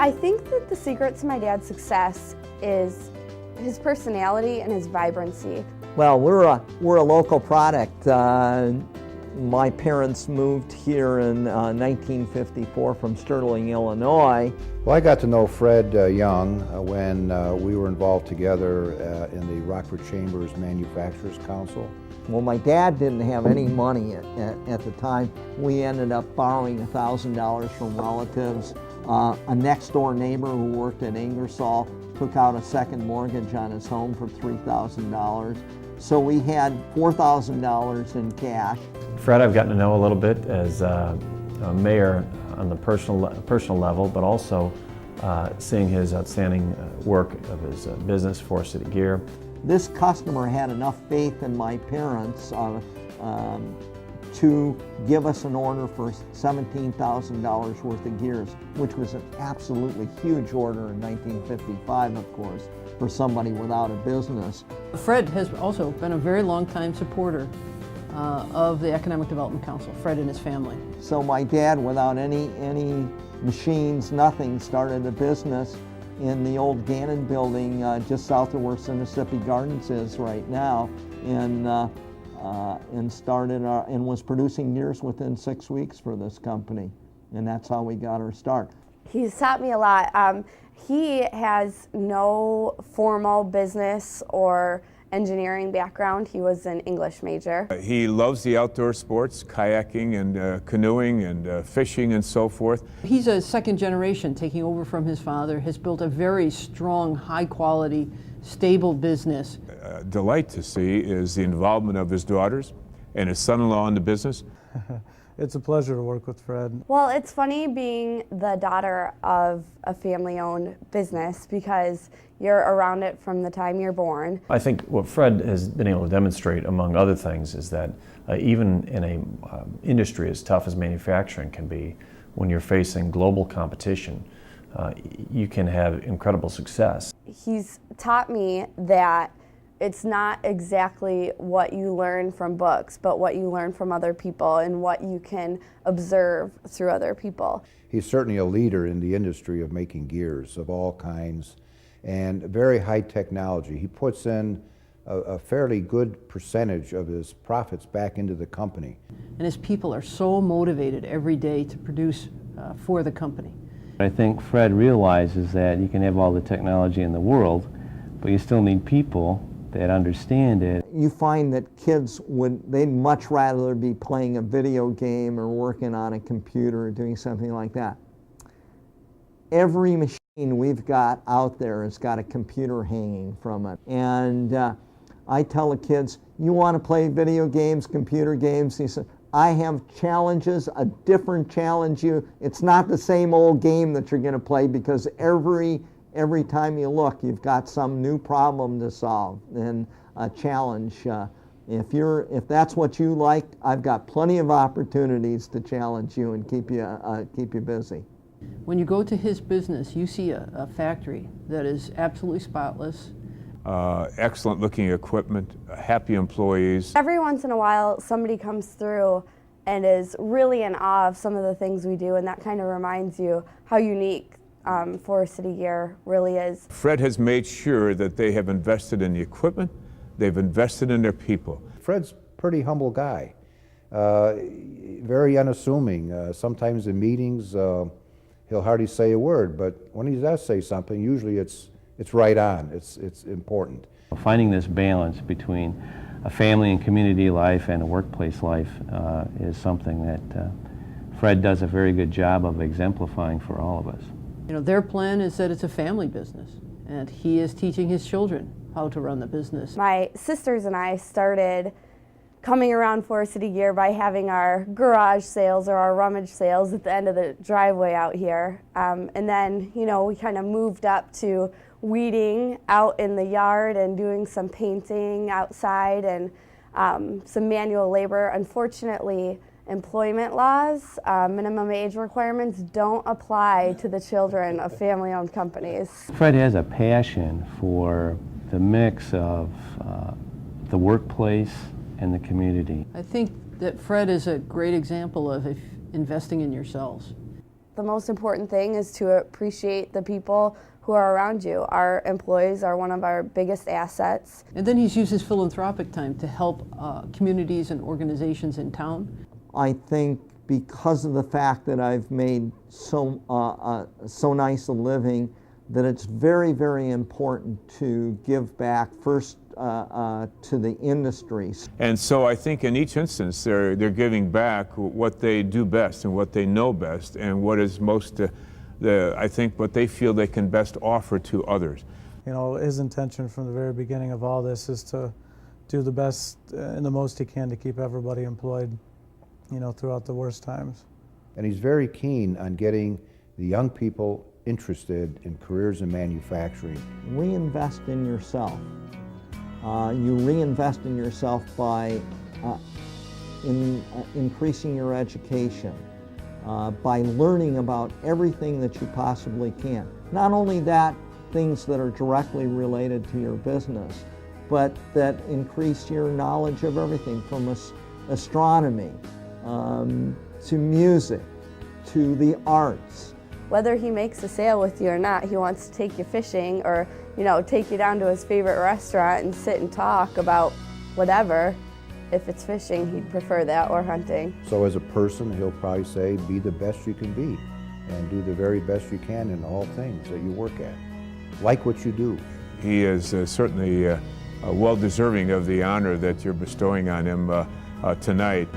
I think that the secret to my dad's success is his personality and his vibrancy. Well, we're a local product. My parents moved here in 1954 from Sterling, Illinois. Well, I got to know Fred Young when we were involved together in the Rockford Chambers Manufacturers Council. Well, my dad didn't have any money at the time. We ended up borrowing $1,000 from relatives. A next-door neighbor who worked at Ingersoll took out a second mortgage on his home for $3,000. So we had $4,000 in cash. Fred I've gotten to know a little bit as a mayor on the personal level, but also seeing his outstanding work of his business, Forest City Gear. This customer had enough faith in my parents to give us an order for $17,000 worth of gears, which was an absolutely huge order in 1955, of course, for somebody without a business. Fred has also been a very long time supporter of the Economic Development Council, Fred and his family. So my dad, without any machines, nothing, started a business in the old Gannon building just south of where Mississippi Gardens is right now, and started and was producing gears within 6 weeks for this company, and that's how we got our start. He's taught me a lot. He has no formal business or engineering background. He was an English major. He loves the outdoor sports, kayaking and canoeing and fishing and so forth. He's a second generation taking over from his father, has built a very strong, high quality, stable business. A delight to see is the involvement of his daughters and his son-in-law in the business. It's a pleasure to work with Fred. Well, it's funny being the daughter of a family-owned business because you're around it from the time you're born. I think what Fred has been able to demonstrate, among other things, is that even in an industry as tough as manufacturing can be, when you're facing global competition, you can have incredible success. He's taught me that it's not exactly what you learn from books, but what you learn from other people and what you can observe through other people. He's certainly a leader in the industry of making gears of all kinds and very high technology. He puts in a fairly good percentage of his profits back into the company. And his people are so motivated every day to produce for the company. I think Fred realizes that you can have all the technology in the world, but you still need people that understand it. You find that kids they'd much rather be playing a video game or working on a computer or doing something like that. Every machine we've got out there has got a computer hanging from it. And I tell the kids, you want to play video games, computer games? He said, I have challenges, a different challenge. It's not the same old game that you're going to play because every time you look, you've got some new problem to solve and a challenge. If that's what you like, I've got plenty of opportunities to challenge you and keep you busy. When you go to his business, you see a factory that is absolutely spotless. Excellent looking equipment, happy employees. Every once in a while, somebody comes through and is really in awe of some of the things we do, and that kind of reminds you how unique Forest City Gear really is. Fred has made sure that they have invested in the equipment, they've invested in their people. Fred's a pretty humble guy, very unassuming. Sometimes in meetings he'll hardly say a word, but when he does say something, usually it's right on, it's important. Finding this balance between a family and community life and a workplace life is something that Fred does a very good job of exemplifying for all of us. You know, their plan is that it's a family business, and he is teaching his children how to run the business. My sisters and I started coming around Forest City Gear by having our garage sales or our rummage sales at the end of the driveway out here. And then, you know, we kind of moved up to weeding out in the yard and doing some painting outside and some manual labor. Unfortunately, employment laws, minimum age requirements don't apply to the children of family-owned companies. Fred has a passion for the mix of the workplace and the community. I think that Fred is a great example of investing in yourselves. the most important thing is to appreciate the people who are around you. Our employees are one of our biggest assets. And then he's used his philanthropic time to help communities and organizations in town. I think because of the fact that I've made so nice a living, that it's very, very important to give back first to the industries. And so I think in each instance they're giving back what they do best and what they know best and what is most, I think what they feel they can best offer to others. You know, his intention from the very beginning of all this is to do the best and the most he can to keep everybody employed, you know, throughout the worst times. And he's very keen on getting the young people interested in careers in manufacturing. Reinvest in yourself. You reinvest in yourself by increasing your education, by learning about everything that you possibly can. Not only that, things that are directly related to your business, but that increase your knowledge of everything from astronomy to music to the arts. Whether he makes a sale with you or not, he wants to take you fishing or, you know, take you down to his favorite restaurant and sit and talk about whatever. If it's fishing, he'd prefer that, or hunting. So as a person, he'll probably say, be the best you can be and do the very best you can in all things that you work at. Like what you do. He is certainly well deserving of the honor that you're bestowing on him tonight.